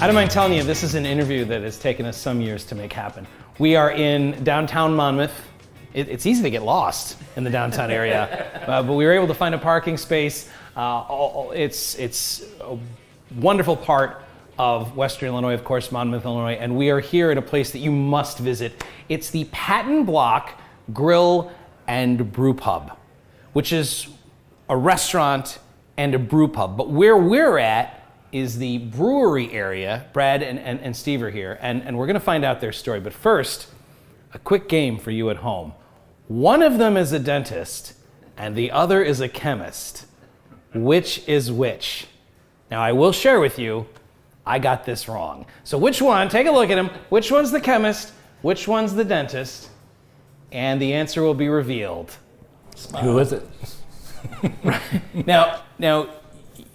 I don't mind telling you, this is an interview that has taken us some years to make happen. We are in downtown Monmouth. It's easy to get lost in the downtown area, but we were able to find a parking space. It's a wonderful part of Western Illinois, of course, Monmouth, Illinois, and we are here at a place that you must visit. It's the Patton Block Grill and Brew Pub, which is a restaurant and a brew pub. But where we're at is the brewery area. Brad and Steve are here, and we're gonna find out their story. But first, a quick game for you at home. One of them is a dentist, and the other is a chemist. Which is which? Now, I will share with you, I got this wrong. So which one, take a look at him, which one's the chemist, which one's the dentist, and the answer will be revealed. Who is it? Now,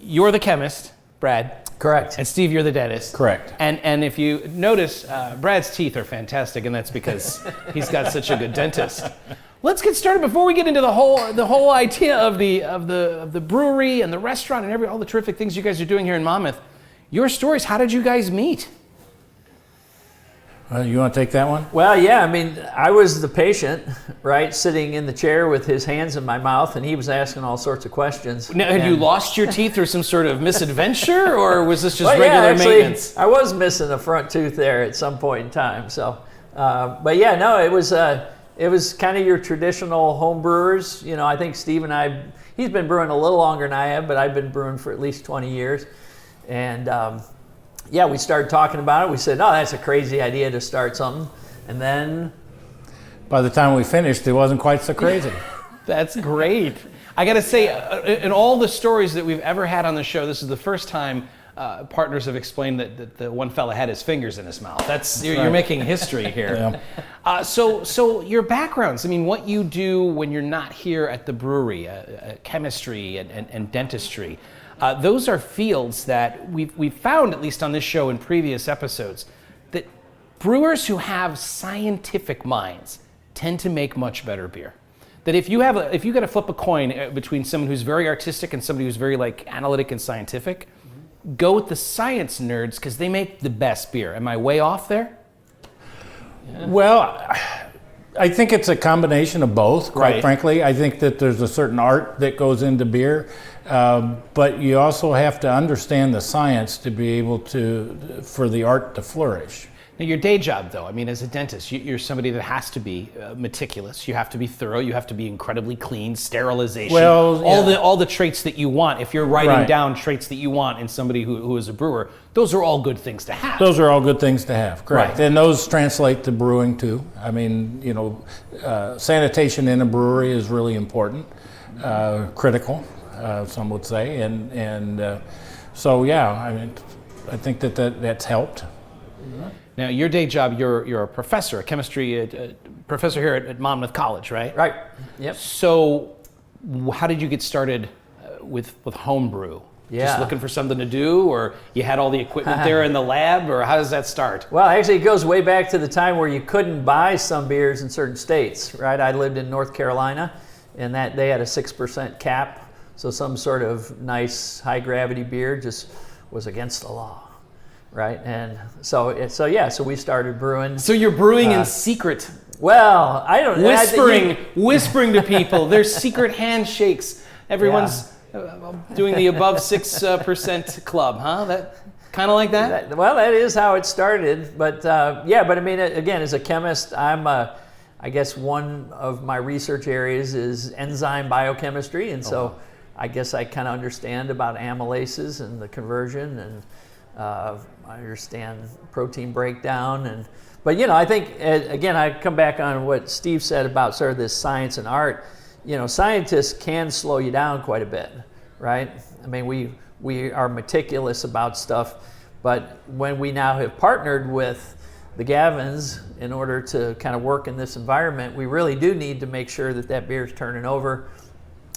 you're the chemist, Brad. Correct. And Steve, you're the dentist. Correct. And if you notice, Brad's teeth are fantastic, and that's because he's got such a good dentist. Let's get started before we get into the whole idea of the brewery and the restaurant and all the terrific things you guys are doing here in Monmouth. Your stories, how did you guys meet? You want to take that one? Well, yeah, I mean, I was the patient, right, sitting in the chair with his hands in my mouth, and he was asking all sorts of questions. Now, had you lost your teeth through some sort of misadventure, or was this just regular actually, maintenance? I was missing a front tooth there at some point in time. So, but yeah, no, it was kind of your traditional home brewers. You know, I think Steve and I, he's been brewing a little longer than I have, but I've been brewing for at least 20 years. And yeah, we started talking about it. We said, oh, that's a crazy idea to start something. And then By the time we finished, it wasn't quite so crazy. That's great. I got to say, in all the stories that we've ever had on the show, this is the first time partners have explained that the one fella had his fingers in his mouth. You're making history here. Yeah. So your backgrounds, I mean, what you do when you're not here at the brewery, chemistry and dentistry, those are fields that we've found, at least on this show in previous episodes, that brewers who have scientific minds tend to make much better beer. That if you got to flip a coin between someone who's very artistic and somebody who's very analytic and scientific, go with the science nerds because they make the best beer. Am I way off there? Yeah. Well, I think it's a combination of both, quite frankly. I think that there's a certain art that goes into beer, but you also have to understand the science to be able for the art to flourish. Now, your day job, though, I mean, as a dentist, you're somebody that has to be meticulous. You have to be thorough. You have to be incredibly clean, sterilization, all the traits that you want. If you're writing down traits that you want in somebody who is a brewer, those are all good things to have. Those are all good things to have, correct. Right. And those translate to brewing, too. I mean, sanitation in a brewery is really important, critical, some would say. And so, yeah, I mean, I think that's helped. Mm-hmm. Now, your day job, you're a professor, a chemistry professor here at Monmouth College, right? Right. Yep. So, how did you get started with homebrew? Yeah. Just looking for something to do, or you had all the equipment there in the lab, or how does that start? Well, actually, it goes way back to the time where you couldn't buy some beers in certain states, right? I lived in North Carolina, and that they had a 6% cap, so some sort of nice high gravity beer just was against the law. Right, and so we started brewing. So you're brewing in secret. Well, I don't know. Whispering to people. There's secret handshakes. Everyone's doing the above 6% club, huh? That kind of like that. That is how it started. But but I mean, again, as a chemist, I guess one of my research areas is enzyme biochemistry, and so I guess I kind of understand about amylases and the conversion and. I understand protein breakdown, but I think again I come back on what Steve said about sort of this science and art. Scientists can slow you down quite a bit, right? I mean, we are meticulous about stuff, but when we now have partnered with the Gavins in order to kind of work in this environment, we really do need to make sure that beer's turning over.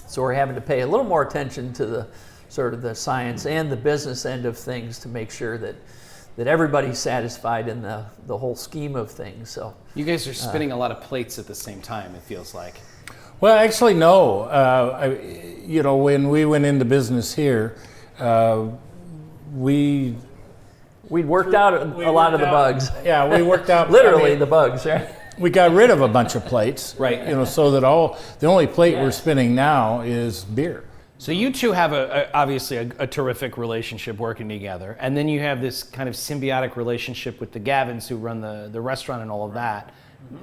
So we're having to pay a little more attention to the sort of the science and the business end of things to make sure that everybody's satisfied in the whole scheme of things. So you guys are spinning a lot of plates at the same time, it feels like. Well, actually, no. When we went into business here, we We'd worked out a lot of the bugs. Yeah, we worked out. Literally the bugs, right? We got rid of a bunch of plates. Right. So that the only plate we're spinning now is beer. So you two have obviously a terrific relationship working together, and then you have this kind of symbiotic relationship with the Gavins who run the restaurant and all of that.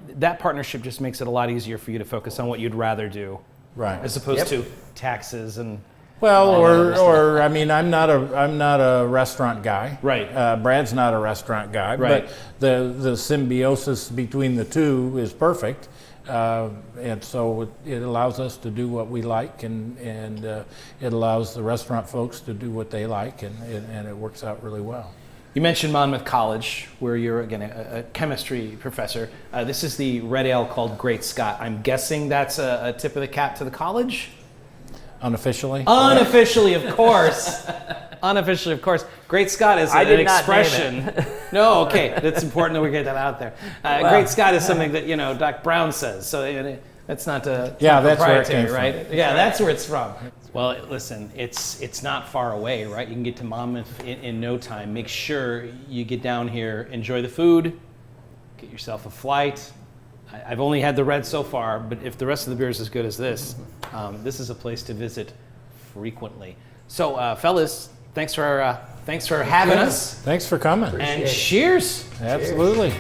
That partnership just makes it a lot easier for you to focus on what you'd rather do, Right. as opposed to taxes and. Well, or I mean, I'm not a restaurant guy. Right. Brad's not a restaurant guy. Right. But the symbiosis between the two is perfect, and so it allows us to do what we like, and it allows the restaurant folks to do what they like, and it works out really well. You mentioned Monmouth College, where you're, again, a chemistry professor. This is the red ale called Great Scott. I'm guessing that's a tip of the cap to the college? Unofficially? Unofficially, of course. Unofficially, of course. Great Scott is an expression. No, okay. That's important that we get that out there. Great Scott is something that, Doc Brown says. So that's not that's where it came right? from. Yeah, that's where it's from. Well, listen, it's not far away, right? You can get to Monmouth in no time. Make sure you get down here, enjoy the food, get yourself a flight. I've only had the red so far, but if the rest of the beer is as good as this, this is a place to visit frequently. So, fellas, thanks for having us. Thanks for coming. And cheers. Absolutely.